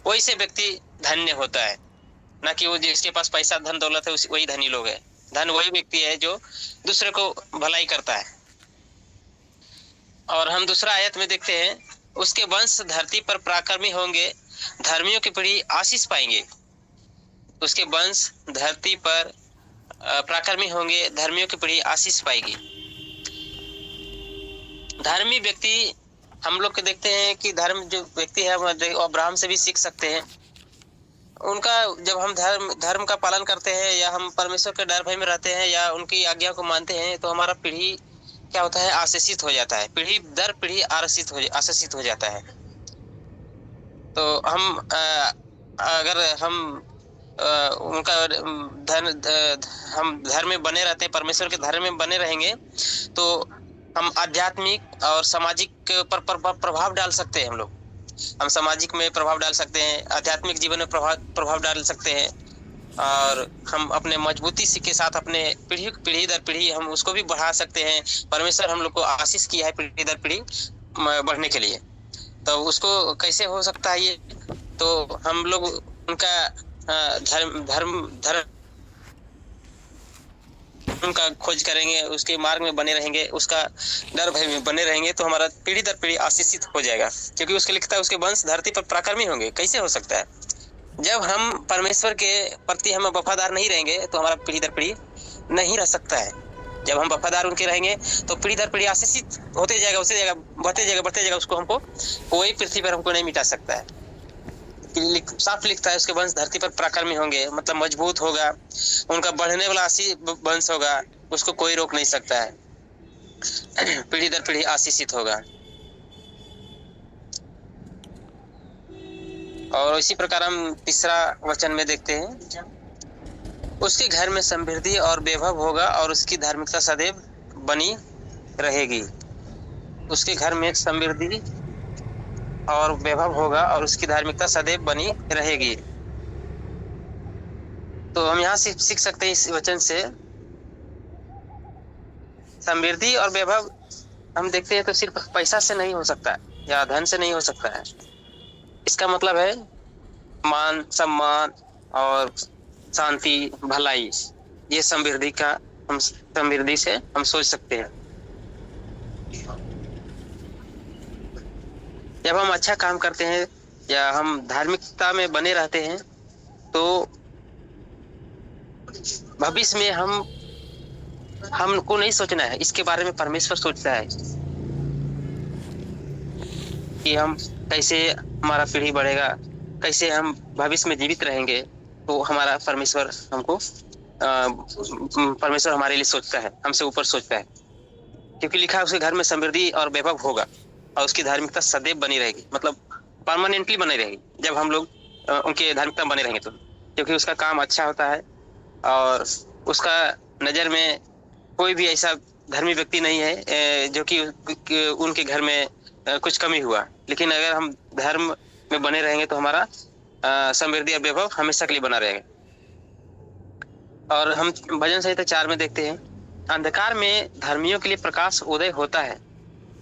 वही से व्यक्ति धन्य होता है, ना कि वो जिसके पास पैसा धन दौलत है वही धनी लोग है। धन वही व्यक्ति है जो दूसरे को भलाई करता है। और हम दूसरा आयत में देखते हैं, उसके वंश धरती पर पराक्रमी होंगे, धर्मियों की पीढ़ी आशीष पाएंगे। उसके वंश धरती पर पराक्रमी होंगे, धर्मियों की पीढ़ी आशीष पाएगी। धर्मी व्यक्ति हम लोग के देखते हैं कि धर्म जो व्यक्ति है वो अब्राहम से भी सीख सकते हैं। उनका जब हम धर्म का पालन करते हैं या हम परमेश्वर के डर भय में रहते हैं या उनकी आज्ञा को मानते हैं तो हमारा पीढ़ी क्या होता है, आशीषित हो जाता है। पीढ़ी दर पीढ़ी आशीषित हो जाता है। तो हम अगर हम उनका हम धर्म में बने रहते हैं, परमेश्वर के धर्म में बने रहेंगे तो हम आध्यात्मिक और सामाजिक पर प्रभाव डाल सकते हैं। हम सामाजिक में प्रभाव डाल सकते हैं, आध्यात्मिक जीवन में प्रभाव डाल सकते हैं, और हम अपने मजबूती के साथ अपने पीढ़ी दर पीढ़ी हम उसको भी बढ़ा सकते हैं। परमेश्वर हम लोग को आशीष किया है पीढ़ी दर पीढ़ी बढ़ने के लिए। तो उसको कैसे हो सकता है ये, तो हम लोग उनका धर्म का खोज करेंगे, उसके मार्ग में बने रहेंगे, उसका डर भय में बने रहेंगे तो हमारा पीढ़ी दर पीढ़ी आशीषित हो जाएगा। क्योंकि उसके लिखता है उसके वंश धरती पर पराक्रमी होंगे। कैसे हो सकता है? जब हम परमेश्वर के प्रति हम वफादार नहीं रहेंगे तो हमारा पीढ़ी दर पीढ़ी नहीं रह सकता है। जब हम वफादार उनके रहेंगे तो पीढ़ी दर पीढ़ी आशीषित होते जाएगा, उससे जाएगा, बढ़ते जाएगा। उसको हमको कोई पृथ्वी पर हमको नहीं मिटा सकता है। साफ लिखता है उसके वंश धरती पर पराक्रमी होंगे, मतलब मजबूत होगा, उनका बढ़ने वाला वंश होगा, उसको कोई रोक नहीं सकता है। पीढ़ी दर पीढ़ी आशीषित होगा। और इसी प्रकार हम तीसरा वचन में देखते हैं, उसके घर में समृद्धि और वैभव होगा और उसकी धार्मिकता सदैव बनी रहेगी। उसके घर में समृद्धि और वैभव होगा और उसकी धार्मिकता सदैव बनी रहेगी। तो हम यहाँ से सीख सकते हैं इस वचन से, समृद्धि और वैभव हम देखते हैं तो सिर्फ पैसा से नहीं हो सकता या धन से नहीं हो सकता है। इसका मतलब है मान सम्मान और शांति भलाई, ये समृद्धि से हम सोच सकते हैं। जब हम अच्छा काम करते हैं या हम धार्मिकता में बने रहते हैं तो भविष्य में हमको नहीं सोचना है, इसके बारे में परमेश्वर सोचता है कि हम कैसे हमारा पीढ़ी बढ़ेगा, कैसे हम भविष्य में जीवित रहेंगे। तो हमारा परमेश्वर हमारे लिए सोचता है, हमसे ऊपर सोचता है। क्योंकि लिखा है उसके घर में समृद्धि और वैभव होगा और उसकी धार्मिकता सदैव बनी रहेगी, मतलब परमानेंटली बनी रहेगी। जब हम लोग उनके धार्मिकता बने रहेंगे तो, क्योंकि उसका काम अच्छा होता है और उसका नजर में कोई भी ऐसा धर्मी व्यक्ति नहीं है जो कि उनके घर में कुछ कमी हुआ। लेकिन अगर हम धर्म में बने रहेंगे तो हमारा समृद्धि और वैभव हमेशा के लिए बना रहेगा। और हम भजन संहिता 4 में देखते हैं, अंधकार में धर्मियों के लिए प्रकाश उदय होता है,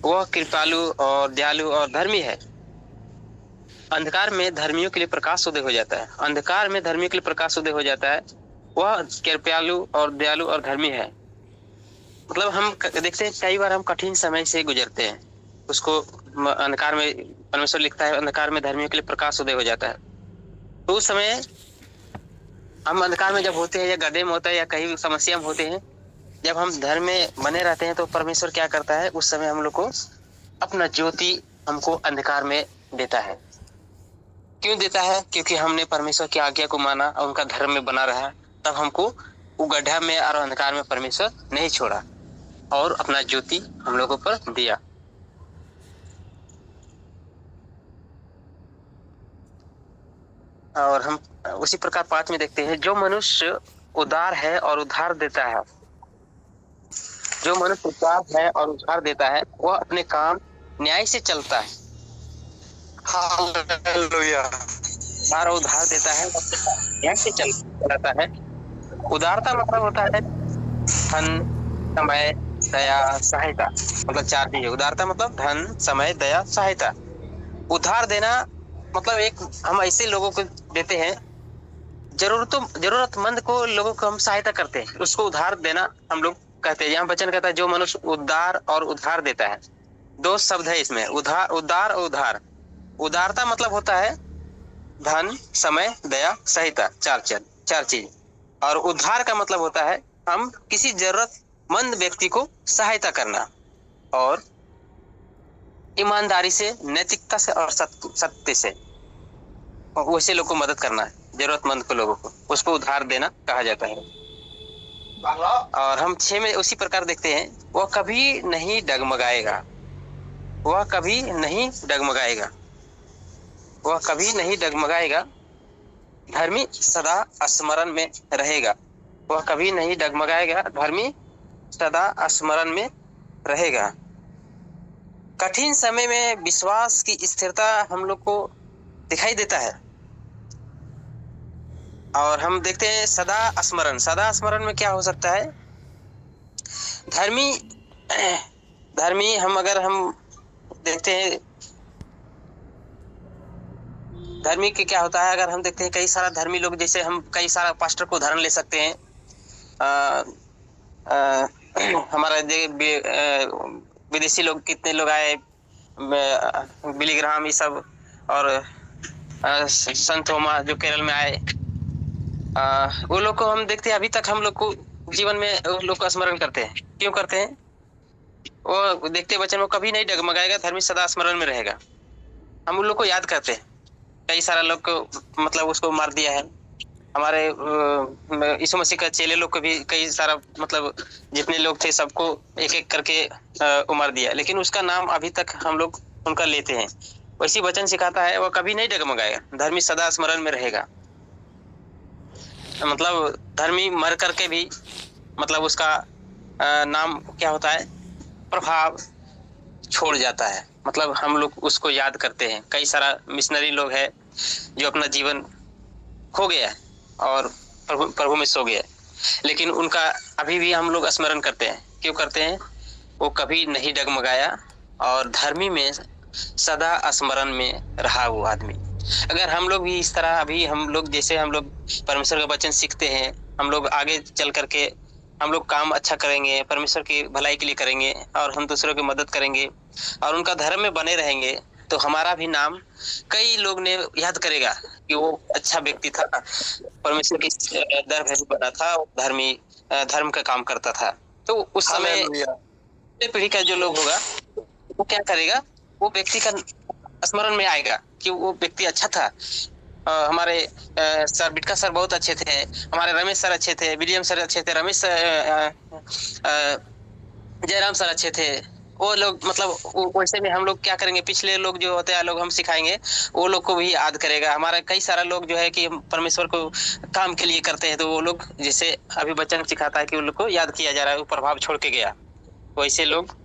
वह कृपालु और दयालु और धर्मी है। अंधकार में धर्मियों के लिए प्रकाश उदय हो जाता है। अंधकार में धर्मियों के लिए प्रकाश उदय हो जाता है, वह कृपालु और दयालु और धर्मी है। मतलब हम देखते हैं कई बार हम कठिन समय से गुजरते हैं, उसको अंधकार में परमेश्वर लिखता है अंधकार में धर्मियों के लिए प्रकाश उदय हो जाता है। तो उस समय हम अंधकार में जब होते हैं या गड्ढे में होता है या कहीं समस्या में होते हैं, जब हम धर्म में बने रहते हैं तो परमेश्वर क्या करता है, उस समय हम लोग को अपना ज्योति हमको अंधकार में देता है। क्यों देता है? क्योंकि हमने परमेश्वर की आज्ञा को माना और उनका धर्म में बना रहा, तब हमको वो गड्ढा में और अंधकार में परमेश्वर नहीं छोड़ा और अपना ज्योति हम लोगों पर दिया। और हम उसी प्रकार 5 में देखते हैं, जो मनुष्य उदार है और उधार देता है, जो मनुष्य उदार है और उधार देता है वह अपने काम न्याय से चलता है। हालेलुया। उधार देता है न्याय से चलता है। उदारता मतलब होता है धन समय दया सहायता, मतलब 4 चीजें। उदारता मतलब धन समय दया सहायता। उधार देना मतलब एक हम ऐसे लोगों को देते हैं, जरूरतमंद को लोगों को हम सहायता करते हैं, उसको उधार देना हम लोग कहते हैं। यहाँ वचन कहता है जो मनुष्य उदार और उधार देता है। दो शब्द है इसमें, उदार और उधार। उदारता मतलब होता है धन, समय, दया, सहायता, चार चीज। और उद्धार का मतलब होता है हम किसी जरूरतमंद व्यक्ति को सहायता करना और ईमानदारी से, नैतिकता से और सत्य से वैसे लोग को मदद करना, जरूरतमंद को लोगों को, उसको उधार देना कहा जाता है। और हम 6 में उसी प्रकार देखते हैं, वह कभी नहीं डगमगाएगा, वह कभी नहीं डगमगाएगा, वह कभी नहीं डगमगाएगा, धर्मी सदा स्मरण में रहेगा। वह कभी नहीं डगमगाएगा, धर्मी सदा स्मरण में रहेगा। कठिन समय में विश्वास की स्थिरता हम लोग को दिखाई देता है। और हम देखते हैं सदा स्मरण में क्या हो सकता है? धर्मी हम अगर हम देखते हैं धर्मी के क्या होता है, अगर हम देखते हैं कई सारा धर्मी लोग, जैसे हम कई सारा पास्टर को उदाहरण ले सकते हैं। हमारा विदेशी लोग कितने लोग आए, बिली ग्राहम ये सब, और संत थोमा जो केरल में आए, वो लोग को हम देखते हैं अभी तक हम लोग को जीवन में वो लोग को स्मरण करते हैं। क्यों करते हैं? वो देखते वचन वो कभी नहीं डगमगाएगा, धर्मी सदा स्मरण में रहेगा। हम उन लोग को याद करते हैं। कई सारा लोग को मतलब उसको मार दिया है। हमारे यीशु मसीह का चेले लोग को भी कई सारा मतलब जितने लोग थे सबको एक एक करके मार दिया, लेकिन उसका नाम अभी तक हम लोग उनका लेते हैं। वैसी वचन सिखाता है वो कभी नहीं डगमगाएगा, धर्मी सदा स्मरण में रहेगा। मतलब धर्मी मर करके भी मतलब उसका नाम क्या होता है, प्रभाव छोड़ जाता है। मतलब हम लोग उसको याद करते हैं। कई सारा मिशनरी लोग हैं जो अपना जीवन खो गया है और प्रभु में सो गया, लेकिन उनका अभी भी हम लोग स्मरण करते हैं। क्यों करते हैं? वो कभी नहीं डगमगाया और धर्मी में सदा स्मरण में रहा वो आदमी। अगर हम लोग भी इस तरह, अभी हम लोग जैसे हम लोग परमेश्वर का वचन सीखते हैं, हम लोग आगे चल करके हम लोग काम अच्छा करेंगे, परमेश्वर की भलाई के लिए करेंगे और हम दूसरों की मदद करेंगे और उनका धर्म में बने रहेंगे, तो हमारा भी नाम कई लोग ने याद करेगा कि वो अच्छा व्यक्ति था, परमेश्वर की दर पर बना था, धर्मी धर्म का काम करता था। तो उस समय पीढ़ी का जो लोग होगा वो क्या करेगा, वो व्यक्ति का स्मरण में आएगा कि वो व्यक्ति अच्छा था। हमारे सर बिटका सर बहुत अच्छे थे, हमारे रमेश सर अच्छे थे, विलियम सर अच्छे थे, रमेश जयराम सर अच्छे थे। वो लोग मतलब वैसे में हम लोग क्या करेंगे, पिछले लोग जो होते हैं लोग हम सिखाएंगे, वो लोग को भी याद करेगा। हमारा कई सारा लोग जो है कि परमेश्वर को काम के लिए करते हैं, तो वो लोग जैसे अभी वचन सिखाता है कि उन लोग को याद किया जा रहा है, वो प्रभाव छोड़ के गया, वैसे लोग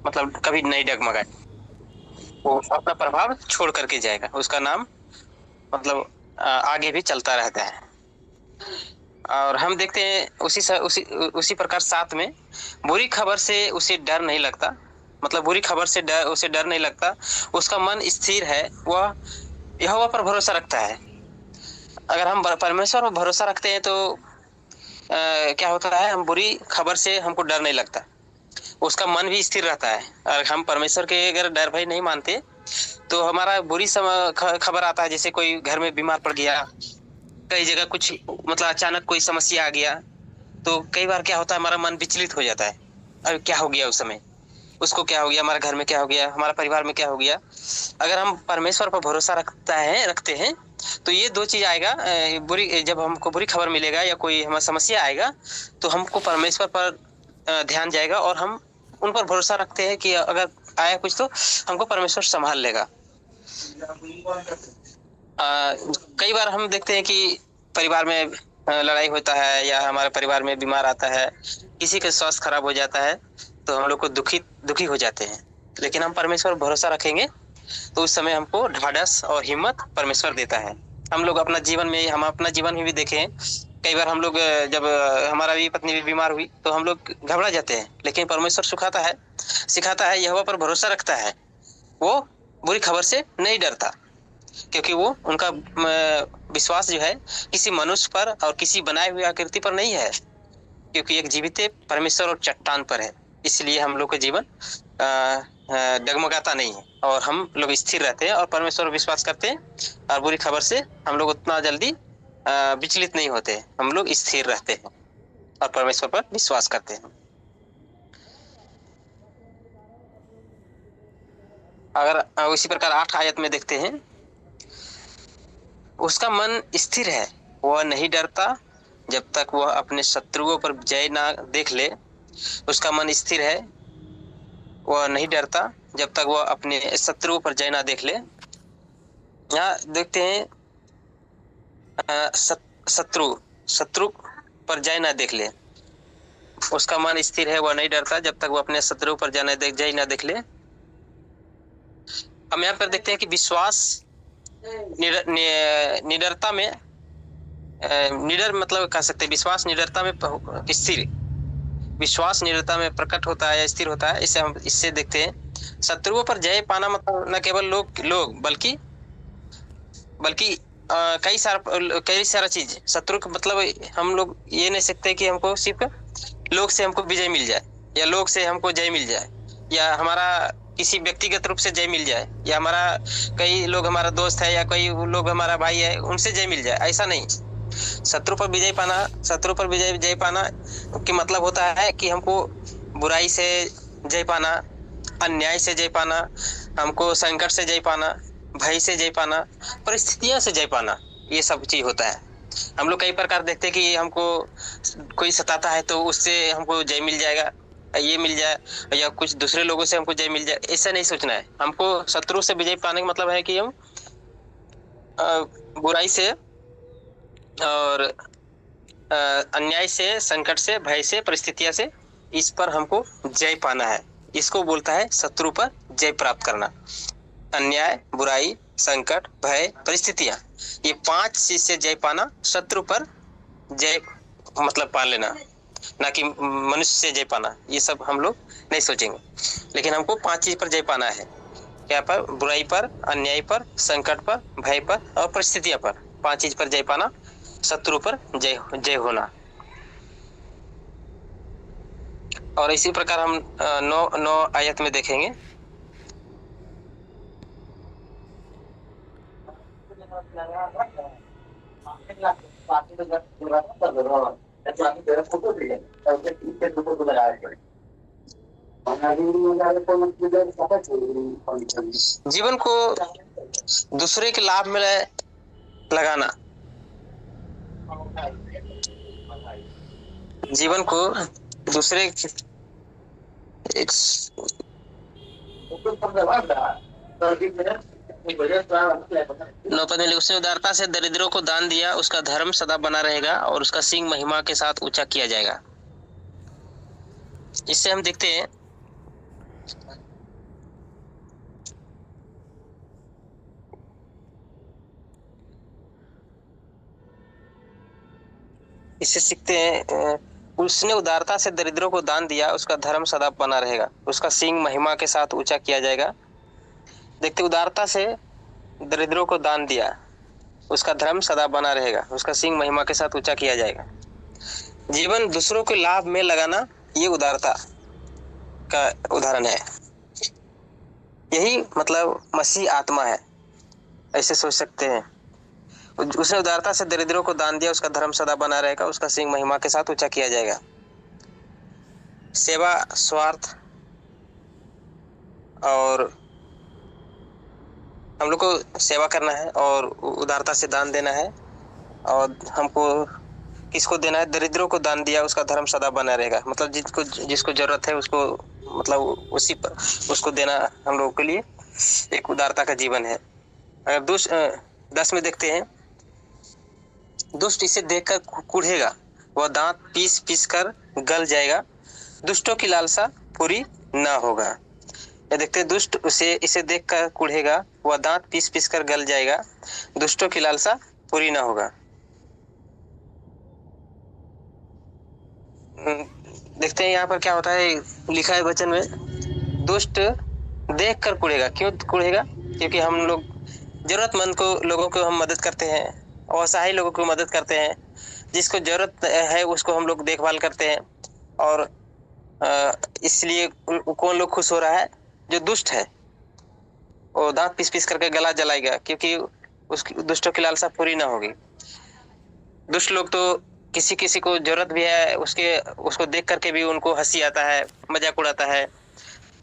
मतलब कभी नहीं डगमगाए, वो अपना प्रभाव छोड़ करके जाएगा, उसका नाम मतलब आगे भी चलता रहता है। और हम देखते हैं उसी प्रकार साथ में बुरी खबर से उसे डर नहीं लगता। मतलब बुरी खबर से उसे डर नहीं लगता, उसका मन स्थिर है, वह यहोवा पर भरोसा रखता है। अगर हम परमेश्वर पर भरोसा रखते हैं तो क्या होता है, हम बुरी खबर से हमको डर नहीं लगता, उसका मन भी स्थिर रहता है। और हम परमेश्वर के अगर डर भय नहीं मानते तो हमारा बुरी खबर आता है, जैसे कोई घर में बीमार पड़ गया, कई जगह कुछ मतलब अचानक कोई समस्या आ गया, तो कई बार क्या होता है हमारा मन विचलित हो जाता है। अरे क्या हो गया, उस समय उसको क्या हो गया, हमारे घर में क्या हो गया, हमारा परिवार में क्या हो गया। अगर हम परमेश्वर पर भरोसा रखते हैं तो ये दो चीज आएगा, जब हमको बुरी खबर मिलेगा या कोई हमारा समस्या आएगा तो हमको परमेश्वर पर ध्यान जाएगा और हम उन पर भरोसा रखते हैं कि अगर आया कुछ तो हमको परमेश्वर संभाल लेगा। कई बार हम देखते हैं कि परिवार में लड़ाई होता है या हमारे परिवार में बीमार आता है, किसी का स्वास्थ्य खराब हो जाता है, तो हम लोग को दुखी हो जाते हैं। लेकिन हम परमेश्वर पर भरोसा रखेंगे तो उस समय हमको ढाढ़स और हिम्मत परमेश्वर देता है। हम लोग अपना जीवन में भी देखें, कई बार हम लोग जब हमारा भी पत्नी भी बीमार हुई तो हम लोग घबरा जाते हैं, लेकिन परमेश्वर सिखाता है, यहोवा पर भरोसा रखता है, वो बुरी खबर से नहीं डरता। क्योंकि वो उनका विश्वास जो है किसी मनुष्य पर और किसी बनाए हुए आकृति पर नहीं है, क्योंकि एक जीवित परमेश्वर और चट्टान पर है। इसलिए हम लोग का जीवन डगमगाता नहीं है और हम लोग स्थिर रहते हैं और परमेश्वर पर विश्वास करते हैं, और बुरी खबर से हम लोग उतना जल्दी विचलित नहीं होते। हम लोग स्थिर रहते हैं और परमेश्वर पर विश्वास करते हैं। अगर उसी प्रकार 8 आयत में देखते हैं, उसका मन स्थिर है, वह नहीं डरता जब तक वह अपने शत्रुओं पर जय ना देख ले। उसका मन स्थिर है, वह नहीं डरता जब तक वह अपने शत्रुओं पर जय ना देख ले। यहाँ देखते हैं शत्रु पर जय ना देख ले। उसका मन स्थिर है, वह नहीं डरता जब तक वह अपने शत्रु पर जय ना देख ले। हम यहाँ पर देखते हैं कि विश्वास निडरता में निडर मतलब कह सकते हैं, विश्वास निडरता में स्थिर, विश्वास निडरता में प्रकट होता है या स्थिर होता है। इसे हम इससे देखते हैं शत्रुओं पर जय पाना मतलब न केवल लोग बल्कि कई सारा चीज। शत्रु का मतलब हम लोग ये नहीं सकते कि हमको सिर्फ लोग से हमको विजय मिल जाए, या लोग से हमको जय मिल जाए, या हमारा किसी व्यक्तिगत रूप से जय मिल जाए, या हमारा कई लोग हमारा दोस्त है या कई लोग हमारा भाई है उनसे जय मिल जाए, ऐसा नहीं। शत्रु पर जय पाना कि मतलब होता है कि हमको बुराई से जय पाना, अन्याय से जय पाना, हमको संकट से जय पाना, भय से जय पाना, परिस्थितियों से जय पाना, ये सब चीज होता है। हम लोग कई प्रकार देखते हैं कि हमको कोई सताता है तो उससे हमको जय मिल जाएगा, ये मिल जाए, या कुछ दूसरे लोगों से हमको जय मिल जाए, ऐसा नहीं सोचना है। हमको शत्रु से विजय पाने का मतलब है कि हम बुराई से और अन्याय से, संकट से, भय से, परिस्थितियों से, इस पर हमको जय पाना है। इसको बोलता है शत्रु पर जय प्राप्त करना। अन्याय, बुराई, संकट, भय, परिस्थितियां, ये 5 चीज से जय पाना, शत्रु पर जय मतलब पा लेना, ना कि मनुष्य से जय पाना। ये सब हम लोग नहीं सोचेंगे, लेकिन हमको 5 चीज पर जय पाना है। क्या पर? बुराई पर, अन्याय पर, संकट पर, भय पर और परिस्थितियां पर। 5 चीज पर जय पाना, शत्रु पर जय होना। और इसी प्रकार हम 9 आयत में देखेंगे। जीवन को दूसरे के लाभ में लगाना, जीवन को दूसरे एक 9 पद में उसने उदारता से दरिद्रों को दान दिया, उसका धर्म सदा बना रहेगा और उसका सिंह महिमा के साथ ऊंचा किया जाएगा। इससे हम देखते हैं इससे सीखते हैं उसने उदारता से दरिद्रों को दान दिया, उसका धर्म सदा बना रहेगा, उसका सिंह महिमा के साथ ऊंचा किया जाएगा। देखते उदारता से दरिद्रों को दान दिया, उसका धर्म सदा बना रहेगा, उसका सिंह महिमा के साथ ऊंचा किया जाएगा। जीवन दूसरों के लाभ में लगाना, ये उदारता का उदाहरण है। यही मतलब मसीह आत्मा है, ऐसे सोच सकते हैं। उसने उदारता से दरिद्रों को दान दिया, उसका धर्म सदा बना रहेगा, उसका सिंह महिमा के साथ ऊंचा किया जाएगा। सेवा, स्वार्थ और हम लोग को सेवा करना है और उदारता से दान देना है। और हमको किसको देना है? दरिद्रों को दान दिया, उसका धर्म सदा बना रहेगा। मतलब जिसको जरूरत है उसको, मतलब उसी पर उसको देना हम लोगों के लिए एक उदारता का जीवन है। अगर 10 में देखते हैं, दुष्ट इसे देखकर कुढ़ेगा, वह दांत पीस पीस कर गल जाएगा, दुष्टों की लालसा पूरी ना होगा। ये देखते हैं, दुष्ट इसे देखकर कुढ़ेगा, वह दांत पीस पीस कर गल जाएगा, दुष्टों की लालसा पूरी ना होगा। देखते हैं यहाँ पर क्या होता है, लिखा है वचन में, दुष्ट देख कर कुढ़ेगा। क्यों कुढ़ेगा? क्योंकि हम लोग जरूरतमंद को लोगों को हम मदद करते हैं, असहाय लोगों को मदद करते हैं, जिसको जरूरत है उसको हम लोग देखभाल करते हैं। और इसलिए कौन लोग खुश हो रहा है? जो दुष्ट है वो दांत पीस पीस करके गला जलाएगा, क्योंकि उसकी दुष्टों की लालसा पूरी ना होगी। दुष्ट लोग तो किसी किसी को जरूरत भी है उसको देख करके भी उनको हंसी आता है, मजाक उड़ाता है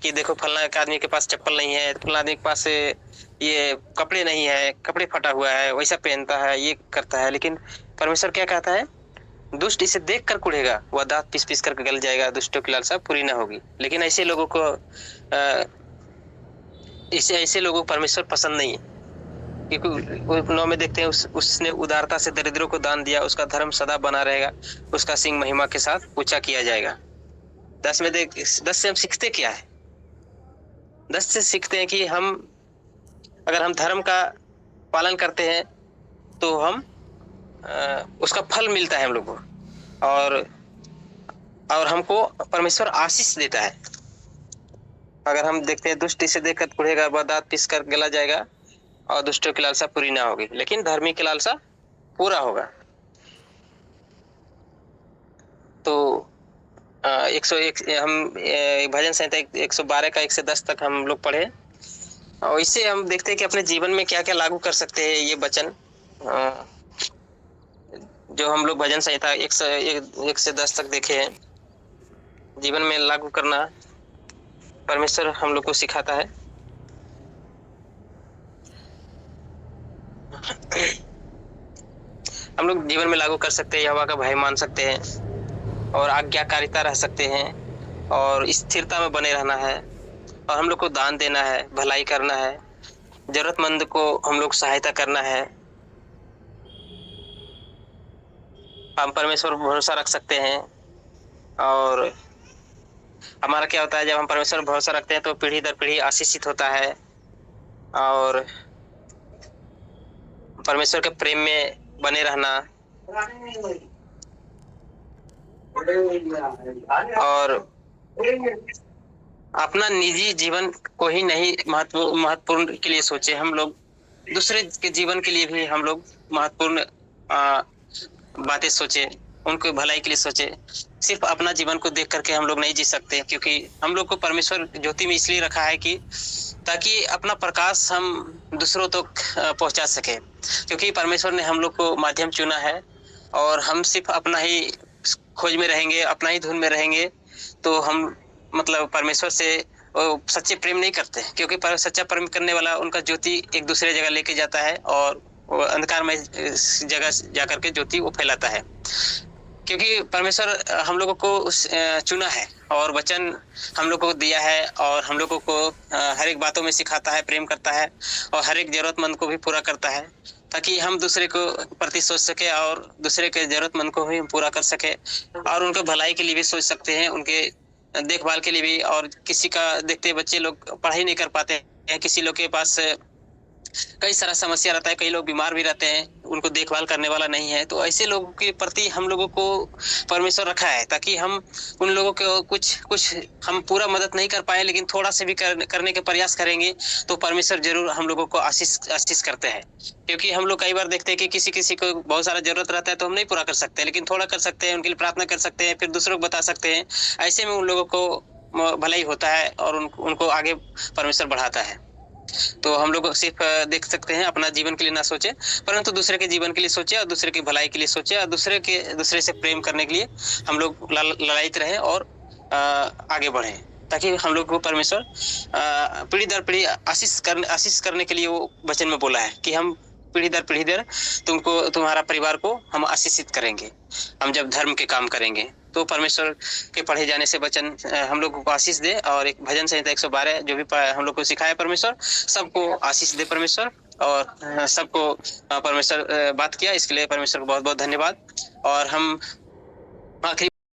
कि देखो फलना एक आदमी के पास चप्पल नहीं है, फलना आदमी के पास ये कपड़े नहीं है, कपड़े फटा हुआ है, वैसा पहनता है, ये करता है। लेकिन परमेश्वर क्या कहता है? दुष्ट इसे देख कर कुढ़ेगा, वह दांत पीस पीस करके गल जाएगा, दुष्टों की लालसा पूरी ना होगी। लेकिन ऐसे लोगों को ऐसे लोगों को परमेश्वर पसंद नहीं है, क्योंकि 9 में देखते हैं उसने उदारता से दरिद्रों को दान दिया, उसका धर्म सदा बना रहेगा, उसका सिंह महिमा के साथ ऊंचा किया जाएगा। 10 से हम सीखते क्या है? 10 से सीखते हैं कि अगर हम धर्म का पालन करते हैं तो उसका फल मिलता है हम लोग को, और हमको परमेश्वर आशीष देता है। अगर हम देखते हैं दुष्ट इसे देखकर कुढ़ेगा, वह दांत पीस कर गला जाएगा और दुष्टों की लालसा पूरी ना होगी, लेकिन धर्मी की लालसा पूरा होगा। तो 101 हम भजन संहिता 112 का 1 से 10 तक हम लोग पढ़े, और इससे हम देखते हैं कि अपने जीवन में क्या क्या लागू कर सकते हैं। ये वचन जो हम लोग भजन संहिता 1 से 10 तक देखे हैं, जीवन में लागू करना परमेश्वर हम लोग को सिखाता है। हम लोग जीवन में लागू कर सकते हैं, यहोवा का भय मान सकते हैं, और आज्ञाकारिता रह सकते हैं, और स्थिरता में बने रहना है, और हम लोग को दान देना है, भलाई करना है, जरूरतमंद को हम लोग सहायता करना है। हम परमेश्वर पर भरोसा रख सकते हैं, और हमारा क्या होता है, जब हम परमेश्वर पर भरोसा रखते हैं तो पीढ़ी दर पीढ़ी आशीषित होता है, और परमेश्वर के प्रेम में बने रहना, और अपना निजी जीवन को ही नहीं महत्वपूर्ण के लिए सोचे, हम लोग दूसरे के जीवन के लिए भी हम लोग महत्वपूर्ण बातें सोचे, उनको भलाई के लिए सोचे। सिर्फ अपना जीवन को देख करके हम लोग नहीं जी सकते, क्योंकि हम लोग को परमेश्वर ज्योति में इसलिए रखा है कि ताकि अपना प्रकाश हम दूसरों तक पहुंचा सके, क्योंकि परमेश्वर ने हम लोग को माध्यम चुना है, और हम सिर्फ अपना ही खोज में रहेंगे, अपना ही धुन में रहेंगे, तो हम मतलब परमेश्वर से सच्चे प्रेम नहीं करते, क्योंकि सच्चा प्रेम करने वाला उनका ज्योति एक दूसरे जगह लेके जाता है, और अंधकार में जगह जाकर के ज्योति वो फैलाता है। क्योंकि परमेश्वर हम लोगों को चुना है, और वचन हम लोगों को दिया है, और हम लोगों को हर एक बातों में सिखाता है, प्रेम करता है, और हर एक जरूरतमंद को भी पूरा करता है, ताकि हम दूसरे को प्रति सोच सके, और दूसरे के जरूरतमंद को भी पूरा कर सके, और उनके भलाई के लिए भी सोच सकते हैं, उनके देखभाल के लिए भी। और किसी का देखते बच्चे लोग पढ़ाई नहीं कर पाते हैं, किसी लोग के पास कई सारा समस्या रहता है, कई लोग बीमार भी रहते हैं, उनको देखभाल करने वाला नहीं है, तो ऐसे लोगों के प्रति हम लोगों को परमेश्वर रखा है, ताकि हम उन लोगों को कुछ हम पूरा मदद नहीं कर पाए, लेकिन थोड़ा से भी करने के प्रयास करेंगे तो परमेश्वर जरूर हम लोगों को आशीष करते हैं। क्योंकि हम लोग कई बार देखते हैं कि किसी को बहुत सारा जरूरत रहता है तो हम नहीं पूरा कर सकते, लेकिन थोड़ा कर सकते हैं, उनके लिए प्रार्थना कर सकते हैं, फिर दूसरों को बता सकते हैं। ऐसे में उन लोगों को भलाई होता है, और उनको आगे परमेश्वर बढ़ाता है। तो हम लोग सिर्फ देख सकते हैं, अपना जीवन के लिए ना सोचे, परंतु दूसरे के जीवन के लिए सोचे, और दूसरे की भलाई के लिए सोचे, और दूसरे से प्रेम करने के लिए हम लोग ललायित रहे, और आगे बढ़े, ताकि हम लोग को परमेश्वर पीढ़ी दर पीढ़ी आशीष करने के लिए वो वचन में बोला है कि हम पीढ़ी दर तुम्हारा परिवार को हम आशीषित करेंगे, हम जब धर्म के काम करेंगे। तो परमेश्वर के पढ़े जाने से वचन हम लोग को आशीष दे, और एक भजन संहिता 112 जो भी हम लोग को सिखाया परमेश्वर, सबको आशीष दे परमेश्वर, और सबको परमेश्वर बात किया, इसके लिए परमेश्वर को बहुत बहुत धन्यवाद। और हम आखिरी